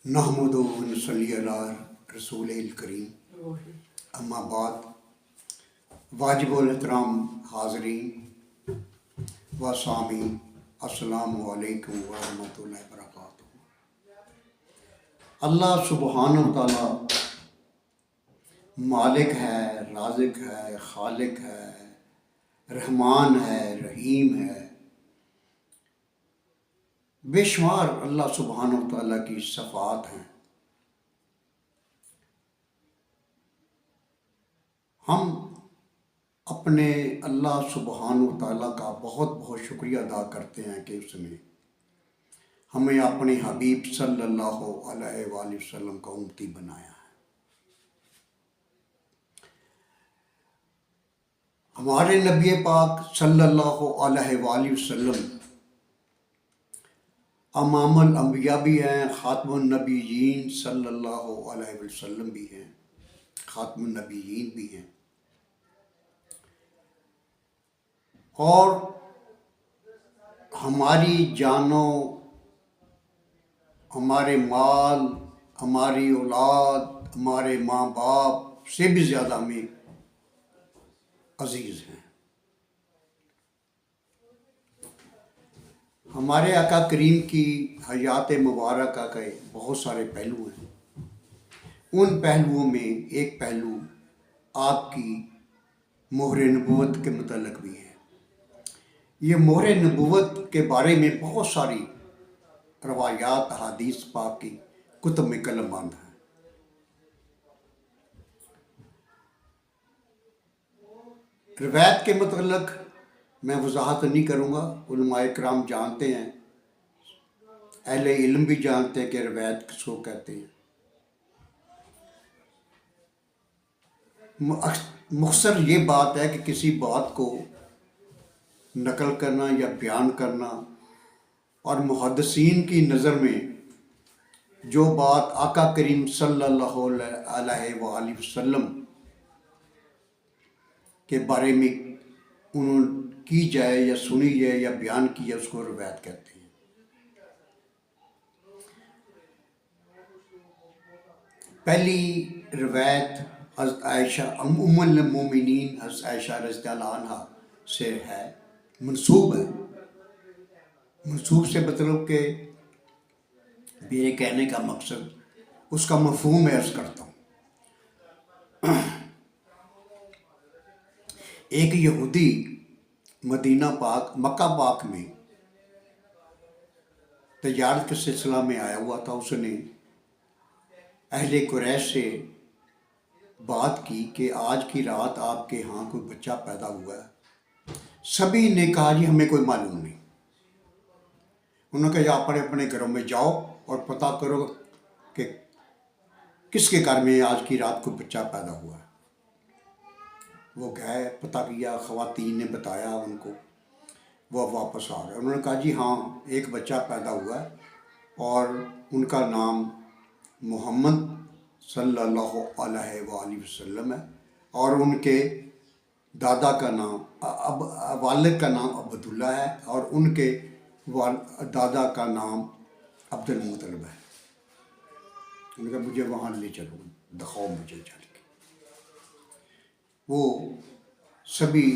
نحمدہ و نصلی علی رسول الکریم، اما بعد، واجب الاحترام حاضرین و سامعین، السلام علیکم ورحمۃ اللہ وبرکاتہ۔ اللہ سبحانہ و تعالی مالک ہے، رازق ہے، خالق ہے، رحمان ہے، رحیم ہے۔ بے شمار اللہ سبحانہ و تعالیٰ کی صفات ہیں۔ ہم اپنے اللہ سبحانہ و تعالیٰ کا بہت بہت شکریہ ادا کرتے ہیں کہ اس نے ہمیں اپنے حبیب صلی اللہ علیہ وآلہ وسلم کا امتی بنایا ہے۔ ہمارے نبی پاک صلی اللہ علیہ وآلہ وسلم امام الانبیاء بھی ہیں، خاتم النبیین صلی اللہ علیہ وسلم بھی ہیں، خاتم النبیین بھی ہیں، اور ہماری جانوں، ہمارے مال، ہماری اولاد، ہمارے ماں باپ سے بھی زیادہ ہمیں عزیز ہیں۔ ہمارے آقا کریم کی حیات مبارکہ کے بہت سارے پہلو ہیں۔ ان پہلوؤں میں ایک پہلو آپ کی مہر نبوت کے متعلق بھی ہے۔ یہ مہر نبوت کے بارے میں بہت ساری روایات، احادیث پاک کی کتب میں قلم بند ہیں۔ روایت کے متعلق میں وضاحت نہیں کروں گا، علماء کرام جانتے ہیں، اہل علم بھی جانتے ہیں کہ روایت کس کو کہتے ہیں۔ مختصر یہ بات ہے کہ کسی بات کو نقل کرنا یا بیان کرنا، اور محدثین کی نظر میں جو بات آقا کریم صلی اللہ علیہ وآلہ وسلم کے بارے میں انہوں کی جائے یا سنی جائے یا بیان کی جائے، اس کو روایت کہتے ہیں۔ پہلی روایت حضرت عائشہ ام المومنین حضرت عائشہ رضی اللہ عنہ سے ہے، منسوب ہے۔ منسوب سے مطلب کہ میرے کہنے کا مقصد اس کا مفہوم عرض کرتا ہوں۔ ایک یہودی مدینہ پاک، مکہ پاک میں تجارت کے سلسلہ میں آیا ہوا تھا۔ اس نے اہل قریش سے بات کی کہ آج کی رات آپ کے ہاں کوئی بچہ پیدا ہوا ہے۔ سبھی نے کہا جی ہمیں کوئی معلوم نہیں۔ انہوں نے کہا آپ اپنے گھروں میں جاؤ اور پتہ کرو کہ کس کے گھر میں آج کی رات کوئی بچہ پیدا ہوا ہے۔ وہ گئے، پتہ کیا، خواتین نے بتایا ان کو، وہ واپس آ گئے۔ انہوں نے کہا جی ہاں ایک بچہ پیدا ہوا ہے اور ان کا نام محمد صلی اللہ علیہ وآلہ وسلم ہے، اور ان کے دادا کا نام والد کا نام عبداللہ ہے، اور ان کے دادا کا نام عبد المطلب ہے۔ انہوں نے کہا مجھے وہاں لے چلو، دکھاؤ مجھے چل کے۔ وہ سبھی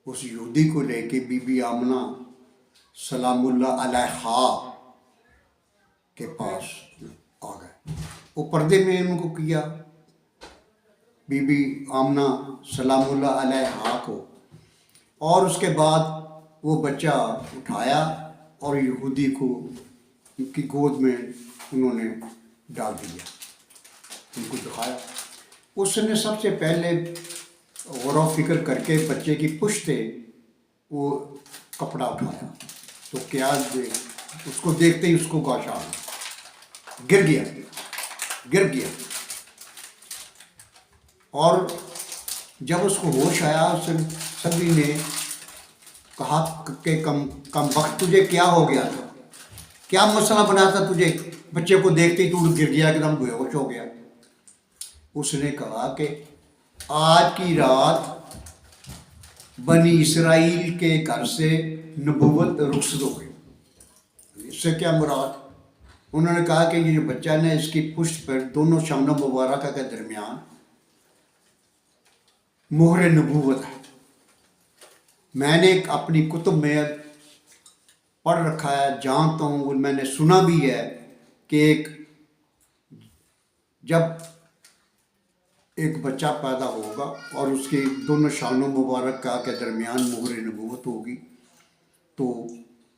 اس یہودی کو لے کے بی بی آمنہ سلام اللہ علیہا کے پاس آ گئے۔ وہ پردے میں ان کو کیا، بی بی آمنہ سلام اللہ علیہا کو، اور اس کے بعد وہ بچہ اٹھایا اور یہودی کو ان کی گود میں انہوں نے ڈال دیا، ان کو دکھایا۔ اس نے سب سے پہلے غور و فکر کر کے بچے کی پشت وہ کپڑا اٹھایا تو کیا اس کو دیکھتے ہی اس کو گوشہ گر گیا، اور جب اس کو ہوش آیا سبھی نے کہا کہ کم وقت تجھے کیا ہو گیا تھا، کیا مسئلہ بنا تھا تجھے، بچے کو دیکھتے ہی تو گر گیا، ایک دم بے ہوش ہو گیا۔ اس نے کہا کہ آج کی رات بنی اسرائیل کے گھر سے نبوت رخصت ہو گئی۔ اس سے کیا مراد؟ انہوں نے کہا کہ یہ جو بچہ ہے نا، اس کی پشت پر دونوں شانوں مبارکہ کے درمیان مہر نبوت ہے۔ میں نے اپنی کتب میں پڑھ رکھا ہے، جانتا ہوں، اور میں نے سنا بھی ہے کہ جب ایک بچہ پیدا ہوگا اور اس کی دونوں شانوں مبارکہ کے درمیان مہر نبوت ہوگی تو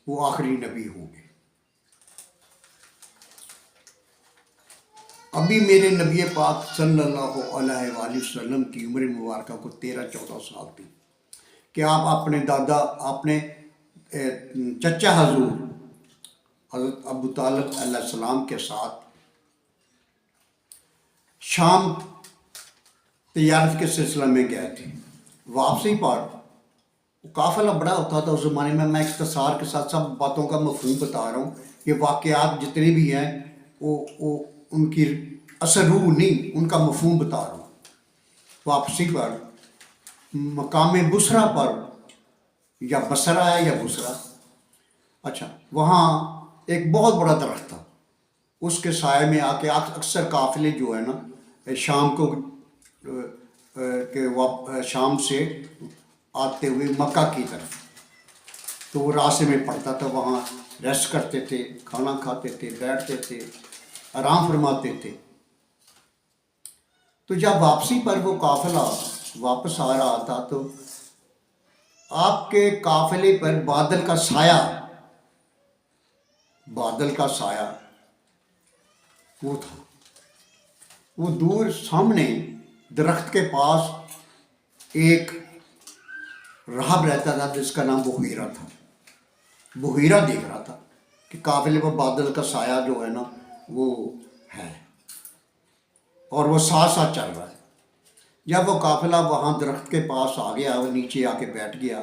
وہ آخری نبی ہوں گے۔ ابھی میرے نبی پاک صلی اللہ علیہ وآلہ وسلم کی عمر مبارکہ کو 13-14 سال تھی کہ آپ اپنے دادا، اپنے چچا حضور حضرت ابو طالب علیہ السلام کے ساتھ شام تجارت کے سلسلہ میں گئے تھے۔ واپسی پر قافلہ بڑا ہوتا تھا اس زمانے میں اختصار کے ساتھ سب باتوں کا مفہوم بتا رہا ہوں، یہ واقعات جتنے بھی ہیں وہ ان کی اثر روح نہیں، ان کا مفہوم بتا رہا ہوں۔ واپسی پر مقام بصرہ پر، یا بصرہ ہے یا بصرہ، اچھا، وہاں ایک بہت بڑا درخت تھا، اس کے سائے میں آ کے اکثر قافلے جو ہے نا شام کو شام سے آتے ہوئے مکہ کی طرف، تو وہ راستے میں پڑتا تھا، وہاں ریسٹ کرتے تھے، کھانا کھاتے تھے، بیٹھتے تھے، آرام فرماتے تھے۔ تو جب واپسی پر وہ قافلہ واپس آ رہا تھا تو آپ کے قافلے پر بادل کا سایہ وہ تھا، وہ دور سامنے درخت کے پاس ایک راہب رہتا تھا جس کا نام بحیرہ تھا۔ بحیرہ دیکھ رہا تھا کہ قافلے پر بادل کا سایہ جو ہے نا وہ ہے اور وہ ساتھ ساتھ چل رہا ہے۔ جب وہ قافلہ وہاں درخت کے پاس آ گیا، وہ نیچے آ کے بیٹھ گیا،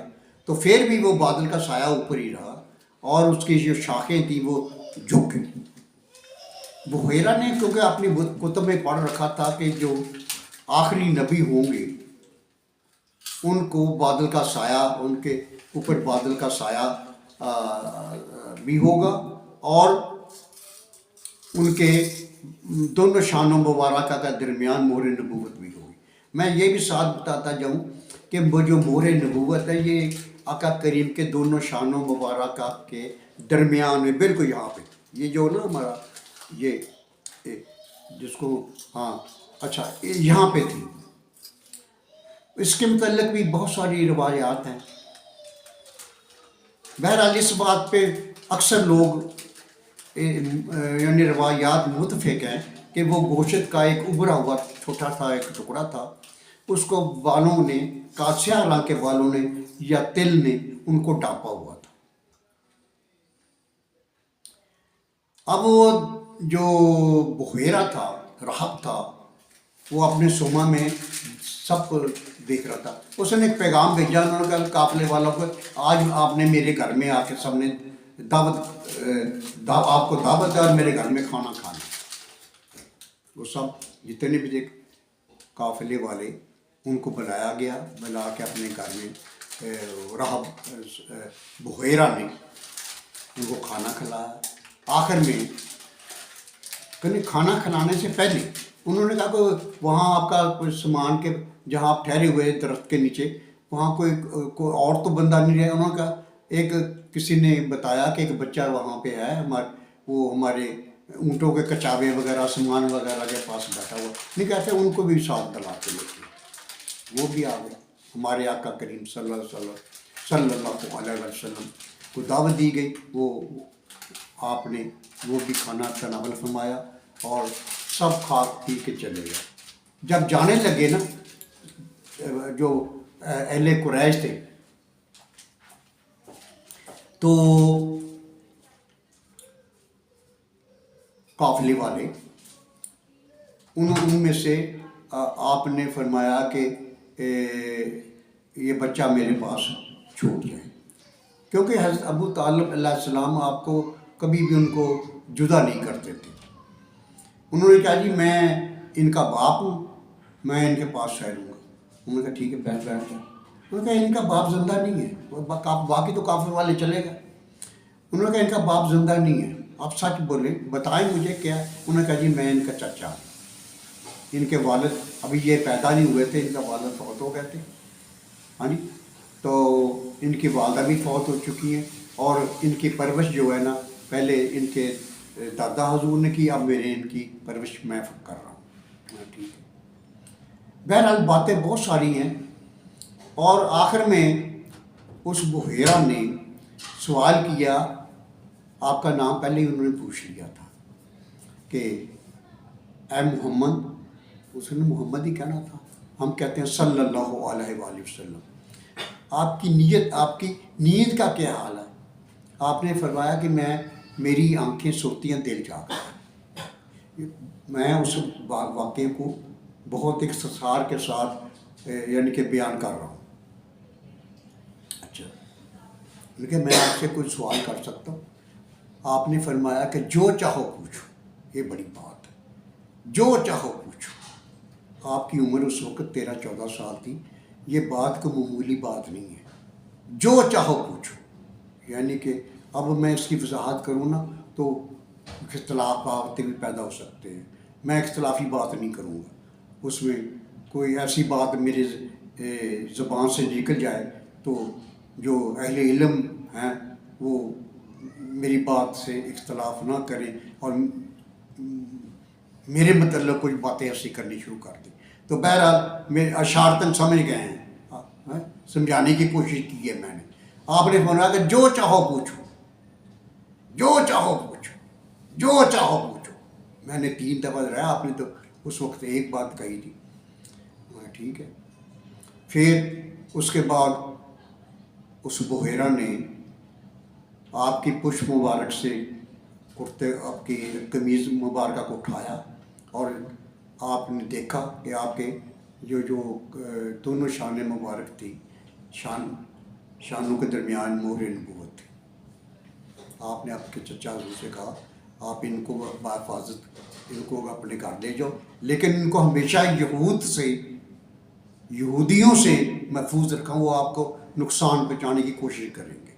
تو پھر بھی وہ بادل کا سایہ اوپر ہی رہا اور اس کی جو شاخیں تھیں وہ جھک گئی۔ بحیرہ نے کیونکہ اپنی کتب میں پڑھ رکھا تھا کہ جو آخری نبی ہوں گے ان کو بادل کا سایہ، ان کے اوپر بادل کا سایہ بھی ہوگا اور ان کے دونوں شانوں مبارکہ کا درمیان مہر نبوت بھی ہوگی۔ میں یہ بھی ساتھ بتاتا جاؤں کہ وہ جو مہر نبوت ہے یہ آقا کریم کے دونوں شانوں مبارکہ کے درمیان میں بالکل یہاں پہ، یہ جو نا ہمارا یہ جس کو اچھا یہاں پہ تھی۔ اس کے متعلق بھی بہت ساری روایات ہیں۔ بہرحال اس بات پہ اکثر لوگ یعنی روایات متفق ہیں کہ وہ گوشت کا ایک ابھرا ہوا چھوٹا سا ایک ٹکڑا تھا، اس کو بالوں نے، کاسیا رنگ کے بالوں نے یا تل نے ان کو ڈھانپا ہوا تھا۔ اب وہ جو بحیرہ تھا، راہب تھا، وہ اپنے سوما میں سب کو دیکھ رہا تھا۔ اس نے ایک پیغام بھیجا، انہوں نے کہا قافلے والوں کو آج آپ نے میرے گھر میں آ کے سب نے آپ کو دعوت ہے اور میرے گھر میں کھانا کھانا۔ وہ سب جتنے بھی تھے قافلے والے ان کو بلایا گیا، بلا کے اپنے گھر میں راہب بحیرہ نے ان کو کھانا کھلایا۔ آخر میں کھانا کھلانے سے پہلے انہوں نے کہا کہ وہاں آپ کا کوئی سامان کے جہاں آپ ٹھہرے ہوئے درخت کے نیچے وہاں کوئی اور تو بندہ نہیں رہا۔ انہوں نے کہا ایک کسی نے بتایا کہ ایک بچہ وہاں پہ ہے، وہ ہمارے اونٹوں کے کچاوے وغیرہ سامان وغیرہ کے پاس بیٹھا ہوا، نہیں کہتے ان کو بھی ساتھ دلاتے لیتے، وہ بھی آ گئے۔ ہمارے آقا کریم صلی اللہ علیہ وسلم کو دعوت دی گئی، وہ آپ نے وہ بھی کھانا تناول فرمایا اور سب کھا پی کے چلے گئے۔ جب جانے لگے نا جو اہل قریش تھے تو قافلے والے ان میں سے آپ نے فرمایا کہ یہ بچہ میرے پاس چھوٹ جائے، کیونکہ حضرت ابو طالب علیہ السلام آپ کو کبھی بھی ان کو جدا نہیں کرتے تھے۔ انہوں نے کہا جی میں ان کا باپ ہوں، میں ان کے پاس ٹھہروں گا۔ انہوں نے کہا ٹھیک ہے بیٹھ جائے۔ انہوں نے کہا ان کا باپ زندہ نہیں ہے، باقی تو کافر والے چلے گئے۔ انہوں نے کہا ان کا باپ زندہ نہیں ہے، آپ سچ بولیں، بتائیں مجھے کیا. انہوں نے کہا جی میں ان کا چچا ہوں. ان کے والد ابھی یہ پیدا نہیں ہوئے تھے، ان کا والد فوت ہو گئے تھے. ہاں جی. تو ان کی والدہ بھی فوت ہو چکی ہیں، اور ان کی پرورش جو ہے نا پہلے ان کے دادا حضور نے کی، اب میرے ان کی پرورش میں کر رہا ہوں. ٹھیک ہے. بہرحال باتیں بہت ساری ہیں، اور آخر میں اس بحیرہ نے سوال کیا. آپ کا نام پہلے ہی انہوں نے پوچھ لیا تھا کہ اے محمد. اس نے محمد ہی کہنا تھا، ہم کہتے ہیں صلی اللہ علیہ وآلہ وسلم. آپ کی نیت، آپ کی نیت کا کیا حال ہے؟ آپ نے فرمایا کہ میری آنکھیں سوتی ہیں، دل جاگتا ہے. میں اس واقعے کو بہت اختصار کے ساتھ یعنی کہ بیان کر رہا ہوں. اچھا، لیکن میں آپ سے کوئی سوال کر سکتا ہوں؟ آپ نے فرمایا کہ جو چاہو پوچھو. یہ بڑی بات ہے، جو چاہو پوچھو. آپ کی عمر اس وقت 13-14 سال تھی. یہ بات کوئی معمولی بات نہیں ہے. جو چاہو پوچھو، یعنی کہ اب میں اس کی وضاحت کروں نا تو اختلافات بھی پیدا ہو سکتے ہیں. میں اختلافی بات نہیں کروں گا. اس میں کوئی ایسی بات میرے زبان سے نکل جائے تو جو اہل علم ہیں وہ میری بات سے اختلاف نہ کریں اور میرے متعلق کچھ باتیں ایسی کرنی شروع کر دیں. تو بہرحال میں اشارتاً سمجھ گئے ہیں، سمجھانے کی کوشش کی ہے میں نے. آپ نے فرمایا کہ جو چاہو پوچھو، جو چاہو پوچھو، جو چاہو پوچھو. میں نے 3 دفعہ رہا، آپ نے تو اس وقت ایک بات کہی تھی. ٹھیک ہے. پھر اس کے بعد اس بحیرہ نے آپ کی پشت مبارک سے کرتے، آپ کی قمیض مبارکہ کو اٹھایا، اور آپ نے دیکھا کہ آپ کے جو دونوں شان مبارک تھی، شانوں کے درمیان مہر نبوت تھی. آپ نے آپ کے چچا حضور سے کہا آپ ان کو بحفاظت ان کو اپنے گھر لے جاؤ، لیکن ان کو ہمیشہ یہودیوں سے محفوظ رکھا. وہ آپ کو نقصان پہنچانے کی کوشش کریں گے،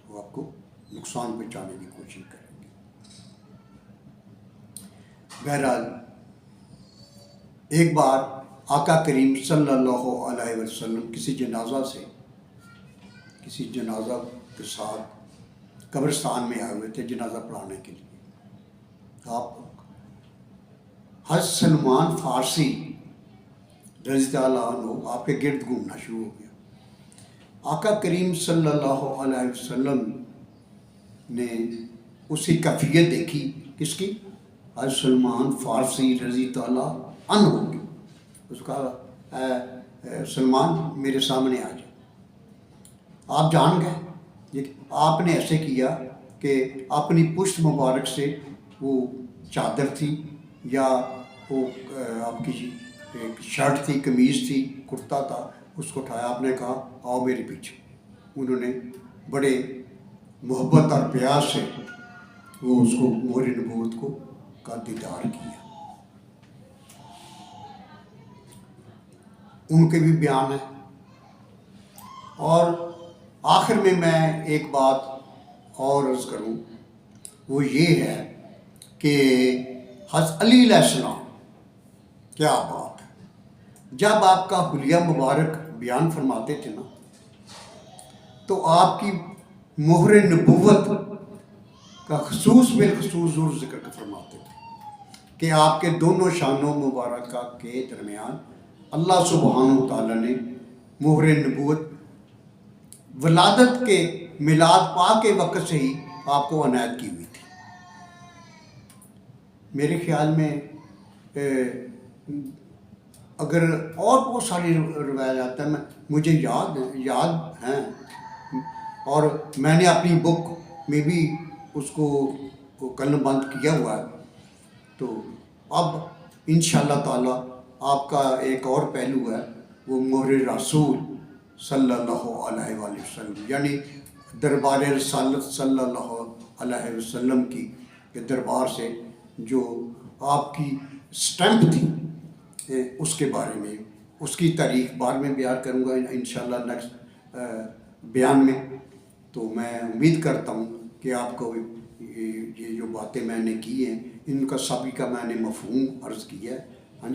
وہ آپ کو نقصان پہنچانے کی کوشش کریں گے. بہرحال ایک بار آقا کریم صلی اللہ علیہ وسلم کسی جنازہ کے ساتھ قبرستان میں آئے ہوئے تھے جنازہ پڑھانے کے لیے. آپ حضرت سلمان فارسی رضی اللہ عنہ آپ کے گرد گھومنا شروع ہو گیا. آقا کریم صلی اللہ علیہ وسلم نے اس کی کیفیت دیکھی. کس کی؟ حضرت سلمان فارسی رضی اللہ عنہ کی. اس کا سلمان میرے سامنے آ جائے. آپ جان گئے. لیکن آپ نے ایسے کیا کہ اپنی پشت مبارک سے وہ چادر تھی یا وہ آپ کی شرٹ تھی، قمیض تھی، کرتا تھا، اس کو اٹھایا. آپ نے کہا آؤ میرے پیچھے. انہوں نے بڑے محبت اور پیار سے وہ اس کو مہر نبوت کو کا دیدار کیا. ان کے بھی بیان ہے. اور آخر میں ایک بات اور عرض کروں، وہ یہ ہے کہ حضرت علی علیہ السلام، کیا بات ہے، جب آپ کا حلیہ مبارک بیان فرماتے تھے نا تو آپ کی مہر نبوت کا بالخصوص ضرور ذکر فرماتے تھے کہ آپ کے دونوں شانوں مبارکہ کے درمیان اللہ سبحانہ و تعالیٰ نے مہر نبوت ولادت کے میلاد پاک کے وقت سے ہی آپ کو عنایت کی ہوئی تھی. میرے خیال میں اگر اور بہت ساری روایات ہیں مجھے یاد ہیں، اور میں نے اپنی بک میں بھی اس کو قلم بند کیا ہوا ہے. تو اب انشاءاللہ تعالیٰ آپ کا ایک اور پہلو ہے، وہ مہر رسول صلی اللہ علیہ وآلہ وسلم، یعنی دربار رسالت صلی اللہ علیہ وسلم کی دربار سے جو آپ کی سٹیمپ تھی، اس کے بارے میں، اس کی تاریخ بعد میں بیان کروں گا انشاءاللہ نیکسٹ بیان میں. تو میں امید کرتا ہوں کہ آپ کو یہ جو باتیں میں نے کی ہیں ان کا سبھی کا میں نے مفہوم عرض کیا ہے،